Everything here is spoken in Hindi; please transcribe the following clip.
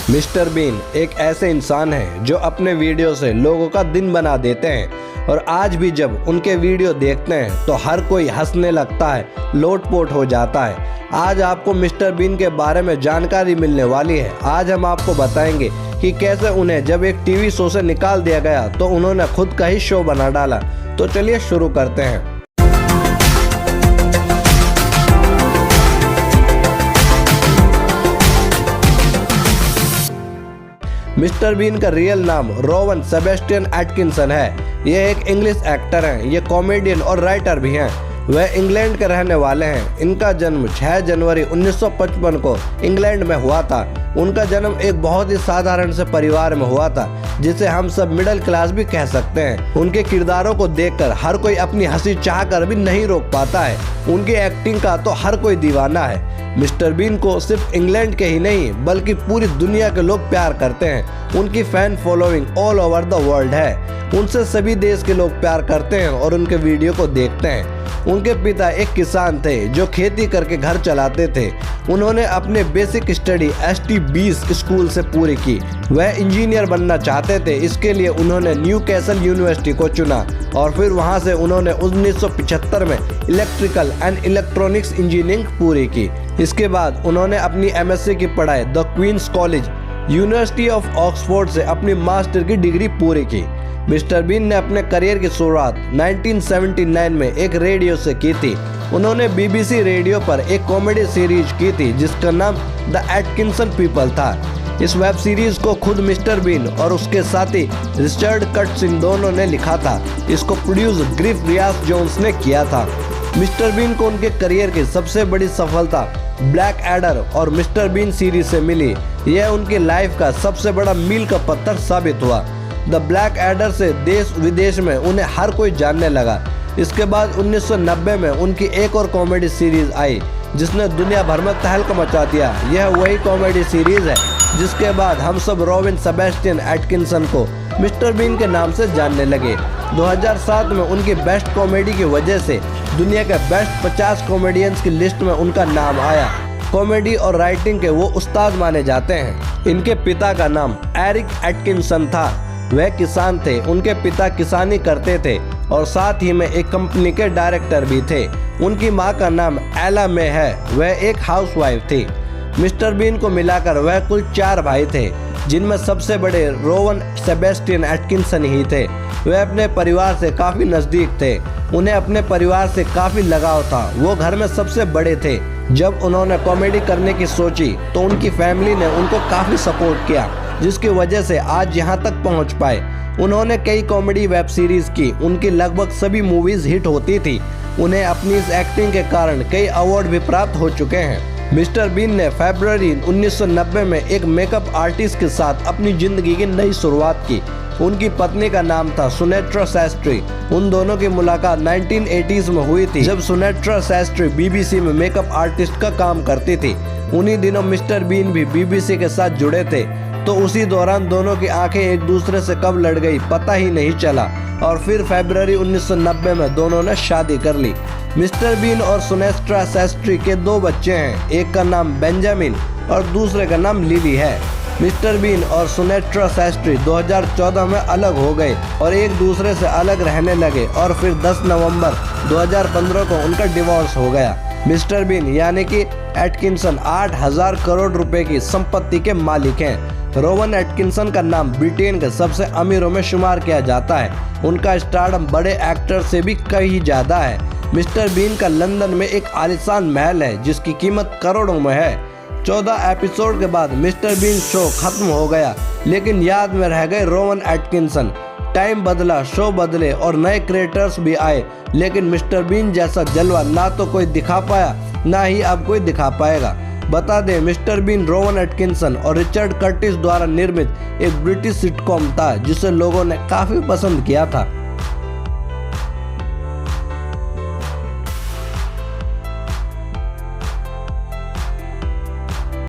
मिस्टर बीन एक ऐसे इंसान हैं जो अपने वीडियो से लोगों का दिन बना देते हैं और आज भी जब उनके वीडियो देखते हैं तो हर कोई हंसने लगता है, लोटपोट हो जाता है। आज आपको मिस्टर बीन के बारे में जानकारी मिलने वाली है। आज हम आपको बताएंगे कि कैसे उन्हें जब एक टीवी शो से निकाल दिया गया तो उन्होंने खुद का ही शो बना डाला। तो चलिए शुरू करते हैं। मिस्टर बीन का रियल नाम रोवन सेबेस्टियन एटकिंसन है। ये एक इंग्लिश एक्टर हैं। ये कॉमेडियन और राइटर भी हैं। वह इंग्लैंड के रहने वाले हैं। इनका जन्म 6 जनवरी 1955 को इंग्लैंड में हुआ था। उनका जन्म एक बहुत ही साधारण से परिवार में हुआ था, जिसे हम सब मिडिल क्लास भी कह सकते हैं। उनके किरदारों को देखकर हर कोई अपनी हंसी चाहकर भी नहीं रोक पाता है। उनकी एक्टिंग का तो हर कोई दीवाना है। मिस्टर बीन को सिर्फ इंग्लैंड के ही नहीं बल्कि पूरी दुनिया के लोग प्यार करते हैं। उनकी fan following all over the world है। उनसे सभी देश के लोग प्यार करते हैं और उनके वीडियो को देखते हैं। उनके पिता एक किसान थे जो खेती करके घर चलाते थे। उन्होंने अपने बेसिक स्टडी ST बीस स्कूल से पूरी की। वह इंजीनियर बनना चाहते थे। इसके लिए उन्होंने न्यूकैसल यूनिवर्सिटी को चुना और फिर वहां से उन्होंने 1975 में इलेक्ट्रिकल एंड इलेक्ट्रॉनिक्स इंजीनियरिंग पूरी की। इसके बाद उन्होंने अपनी MSc की पढ़ाई the Queen's College University of Oxford से अपनी मास्टर की डिग्री पूरी की। मिस्टर बीन ने अपने करियर की शुरुआत 1979 में एक रेडियो से की थी। उन्होंने BBC रेडियो पर एक कॉमेडी सीरीज की थी जिसका नाम द एटकिंसन पीपल था। इस वेब सीरीज को खुद मिस्टर बीन और उसके साथी रिचर्ड कर्टिस दोनों ने लिखा था। इसको प्रोड्यूस ग्रिफ रियास जोन्स ने किया था। मिस्टर बीन को उनके करियर की सबसे बड़ी सफलता ब्लैक एडर और मिस्टर बीन सीरीज से मिली। यह उनकी लाइफ का सबसे बड़ा मील का पत्थर साबित हुआ। द ब्लैक एडर से देश विदेश में उन्हें हर कोई जानने लगा। इसके बाद 1990 में उनकी एक और कॉमेडी सीरीज आई जिसने दुनिया भर में तहलका मचा दिया। यह वही कॉमेडी सीरीज है जिसके बाद हम सब रोवन सेबेस्टियन एटकिंसन को मिस्टर बीन के नाम से जानने लगे। 2007 में उनकी बेस्ट कॉमेडी की वजह से दुनिया के बेस्ट 50 कॉमेडियंस की लिस्ट में उनका नाम आया। कॉमेडी और राइटिंग के वो उस्ताद माने जाते हैं। इनके पिता का नाम एरिक एटकिंसन था। वह किसान थे। उनके पिता किसानी करते थे और साथ ही में एक कंपनी के डायरेक्टर भी थे। उनकी मां का नाम एला मे है। वह एक हाउसवाइफ थी। मिस्टर बीन को मिलाकर वह कुल 4 भाई थे, जिनमें सबसे बड़े रोवन सेबेस्टियन एटकिंसन ही थे। वह अपने परिवार से काफी नजदीक थे। उन्हें अपने परिवार से काफी लगाव था। वो घर में सबसे बड़े थे। जब उन्होंने कॉमेडी करने की सोची तो उनकी फैमिली ने उनको काफी सपोर्ट किया, जिसकी वजह से आज यहाँ तक पहुँच पाए। उन्होंने कई कॉमेडी वेब सीरीज की। उनकी लगभग सभी मूवीज हिट होती थी। उन्हें अपनी इस एक्टिंग के कारण कई अवार्ड भी प्राप्त हो चुके हैं। मिस्टर बीन ने फरवरी 1990 में एक मेकअप आर्टिस्ट के साथ अपनी जिंदगी की नई शुरुआत की। उनकी पत्नी का नाम था सुनेत्रा शास्त्री। उन दोनों की मुलाकात 1980s में हुई थी, जब सुनेत्रा शास्त्री BBC में मेकअप आर्टिस्ट का काम करती थी। उन्हीं दिनों मिस्टर बीन भी BBC के साथ जुड़े थे। तो उसी दौरान दोनों की आंखें एक दूसरे से कब लड़ गई पता ही नहीं चला और फिर फरवरी 1990 में दोनों ने शादी कर ली। मिस्टर बीन और सुनेत्रा शास्त्री के 2 बच्चे हैं। एक का नाम बेंजामिन और दूसरे का नाम लिली है। मिस्टर बीन और सुनेत्रा शास्त्री 2014 में अलग हो गए और एक दूसरे से अलग रहने लगे और फिर 10 नवंबर 2015 को उनका डिवोर्स हो गया। मिस्टर बीन यानी कि एटकिंसन 8,000 करोड़ रुपए की संपत्ति के मालिक हैं। रोवन एटकिंसन का नाम ब्रिटेन के सबसे अमीरों में शुमार किया जाता है। उनका स्टारडम बड़े एक्टर से भी कहीं ज्यादा है। मिस्टर बीन का लंदन में एक आलीशान महल है जिसकी कीमत करोड़ों में है। 14 एपिसोड के बाद मिस्टर बीन शो खत्म हो गया, लेकिन याद में रह गए रोवन एटकिंसन। टाइम बदला, शो बदले और नए क्रिएटर्स भी आए, लेकिन मिस्टर बीन जैसा जलवा ना तो कोई दिखा पाया ना ही अब कोई दिखा पाएगा। बता दें, मिस्टर बीन रोवन एटकिंसन और रिचर्ड कर्टिस द्वारा निर्मित एक ब्रिटिश सिटकॉम था जिसे लोगों ने काफी पसंद किया था।